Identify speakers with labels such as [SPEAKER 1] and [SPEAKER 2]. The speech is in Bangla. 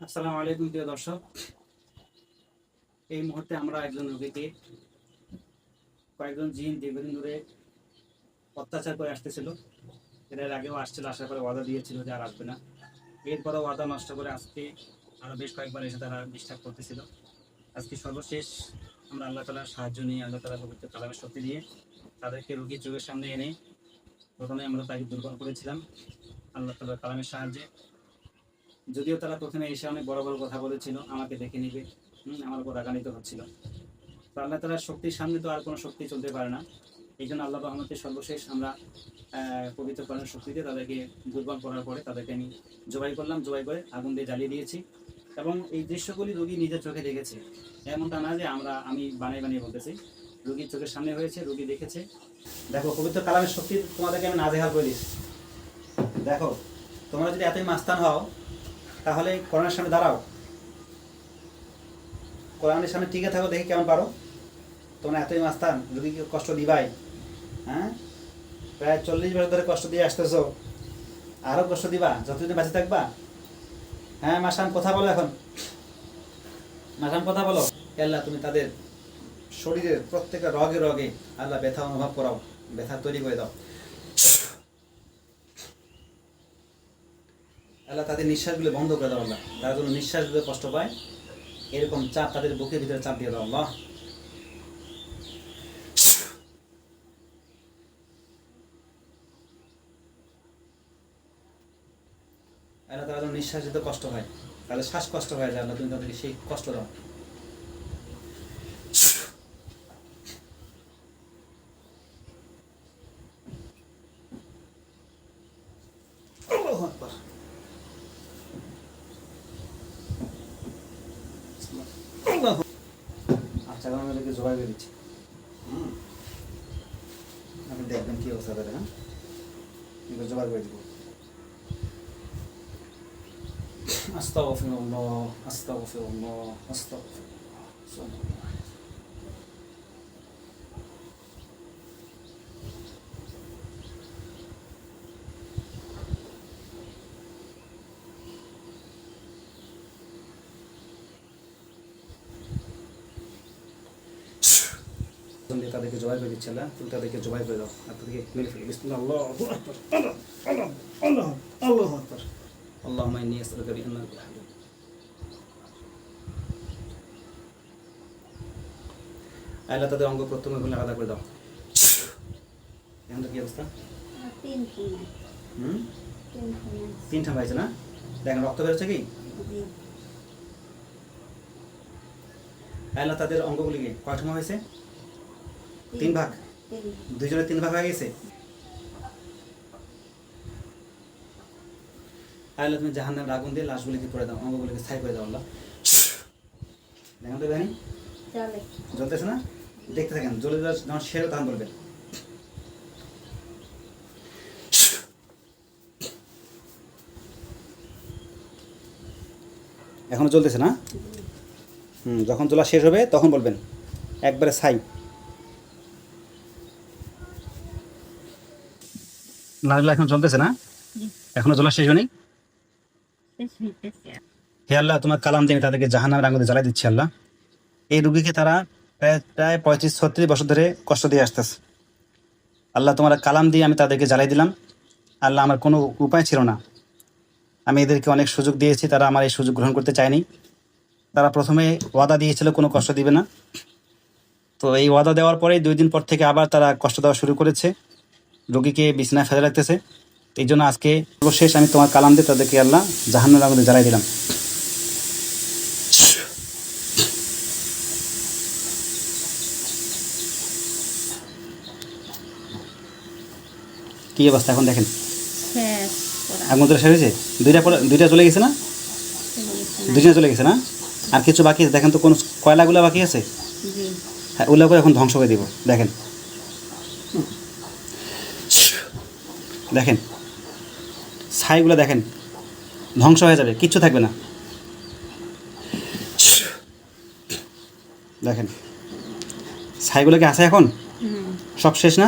[SPEAKER 1] আসসালামু আলাইকুম প্রিয় দর্শক। এই মুহূর্তে আমরা একজন রোগীকে কয়েকজন জিন দীর্ঘদিন ধরে অত্যাচার করে আসতেছিল। এর আগেও আসছিল, আসার পরে ওয়াদা দিয়েছিল যে আর আসবে না। এরপরও ওয়াদা নষ্ট করে আজকে আরও বেশ কয়েকবার এসে তারা ডিস্টার্ব করতেছিল। আজকে সর্বশেষ আমরা আল্লাহ তাআলার সাহায্য নিয়ে, আল্লাহ তাআলার পবিত্র কালামের শক্তি দিয়ে তাদেরকে রোগীর চোখের সামনে এনে প্রথমে আমরা তাকে দুর্বল করেছিলাম আল্লাহ তাআলার কালামের সাহায্যে। যদিও তারা প্রথমে এসে অনেক বড় বড় কথা বলেছিল, আমাকে দেখে নিবে, আমার উপর রাগান্বিত হচ্ছিল। তো আল্লাহ তাআলার শক্তির সামনে তো আর কোনো শক্তি চলতে পারে না। এই জন্য আল্লাহ রহমতের সর্বশেষ আমরা পবিত্র কোরআনের শক্তি দিয়ে তাদেরকে দুর্বল করার পরে তাদেরকে আমি জবাই করলাম, জবাই করে আগুন দিয়ে জ্বালিয়ে দিয়েছি। এবং এই দৃশ্যগুলি রোগী নিজের চোখে দেখেছে, এমনটা না যে আমি বানিয়ে বলতেছি। রোগীর চোখের সামনে হয়েছে, রোগী দেখেছে। দেখো, পবিত্র কালামের শক্তি তোমাদেরকে আমি নাজেহাল করে দিচ্ছি। দেখো, তোমরা যদি এতই মাস্তান হও তাহলে কোরআনের সামনে দাঁড়াও, কোরআনের সামনে টিকে থাকো, দেখি কেমন পারো। তোমরা এতই মাস্তান, রোগীকে কষ্ট দিবাই। হ্যাঁ, প্রায় 40 বছর ধরে কষ্ট দিয়ে আসতেছো, আরও কষ্ট দিবা যতদিন বাঁচে থাকবা। হ্যাঁ মাসান, কথা বলো এখন, মাসান কথা বলো। আল্লাহ তুমি তাদের শরীরের প্রত্যেকটা রগে রগে আল্লাহ ব্যথা অনুভব করাও, ব্যথা তৈরি করে দাও। আল্লাহ তাদের নিঃশ্বাসগুলো বন্ধ করে দাও। আল্লাহ তারা যেন নিঃশ্বাসগুলো কষ্ট পায়, এরকম চাপ তাদের বুকের ভিতরে চাপ দিয়ে দাও আল্লাহ। আল্লাহ তারা যেন নিঃশ্বাস দিতে কষ্ট হয়, তাহলে শ্বাসকষ্ট হয়ে যায়, আল্লাহ তুমি তাদেরকে সেই কষ্ট দাও। আচ্ছা, আমি ওদেরকে জবাই করে দিচ্ছি। আপনি দেখবেন কি অবস্থা তাদের। হ্যাঁ, জবাই করে দিব। আস্তাগফিরুল্লাহ, আস্তাগফিরুল্লাহ, আস্তাগফিরুল্লাহ। তাদেরকে জবাই করে দিচ্ছে আল্লাহ, তুমি তাদেরকে জবাই করে দাও আর তাদেরকে মেরে ফেলো। বিসমিল্লাহ, আল্লাহু আকবার, আল্লাহ আল্লাহ আল্লাহ আল্লাহু আকবার। আল্লাহুম্মা ইন্নী আসআলুকা বিআন্নাকা আল-হাইয়্যু। আল্লাহ তাদের অঙ্গ প্রত্যঙ্গগুলো আলাদা করে দাও। এখন কি অবস্থা? তিনটা হয়েছে না? দেখেন রক্ত বেরোচ্ছে কি? আল্লাহ তাদের অঙ্গগুলিকে কয়টা হয়েছে? 3 ভাগ। দুইজনের 3 ভাগ হয়ে গেছে। আল্লাহ তুমি জাহান্নামের আগুন দিয়ে লাশগুলিকে পড়ে দাও, অঙ্গগুলিকে ছাই করে দাও আল্লাহ। দেখেন তো দেখেন জ্বলতেছে না? দেখতে থাকেন, জ্বলে যখন শেষ তখন বলবেন। এখনো জ্বলতেছে না? যখন জ্বলা শেষ হবে তখন বলবেন, একবারে ছাই। লাশগুলো এখন জ্বলতেছে না? এখনো জ্বলা শেষ হয়নি? হে আল্লাহ, তোমার কালাম দিয়ে তাদেরকে জাহান্নামের আগুনে জ্বালাই দিচ্ছি আল্লাহ। এই রুগীকে তারা প্রায় 35-36 বছর ধরে কষ্ট দিয়ে আসতেছে। আল্লাহ তোমার কালাম দিয়ে আমি তাদেরকে জ্বালাই দিলাম আল্লাহ। আমার কোনো উপায় ছিল না, আমি এদেরকে অনেক সুযোগ দিয়েছি, তারা আমার এই সুযোগ গ্রহণ করতে চায়নি। তারা প্রথমে ওয়াদা দিয়েছিল কোনো কষ্ট দিবে না, তো এই ওয়াদা দেওয়ার পরেই 2 দিন পর থেকে আবার তারা কষ্ট দেওয়া শুরু করেছে, রোগীকে বিছানায় ফেলে রাখতেছে। এই জন্য আজকে সর্বশেষ আমি তোমার কালাম দিয়ে তাদেরকে আল্লাহ জাহান্নামের আগুনে জ্বালাই দিলাম। কি অবস্থা এখন দেখেন? আগুন জ্বলা শেষ হয়েছে? দুইটা চলে গেছে না? দুইটা চলে গেছে না? আর কিছু বাকি আছে দেখেন তো, কোন কয়লাগুলো বাকি আছে? হ্যাঁ, ওগুলো এখন ধ্বংস করে দিব। দেখেন দেখেন ছাইগুলো দেখেন, ধ্বংস হয়ে যাবে, কিচ্ছু থাকবে না। দেখেন ছাইগুলো কি আছে এখন? সব শেষ না?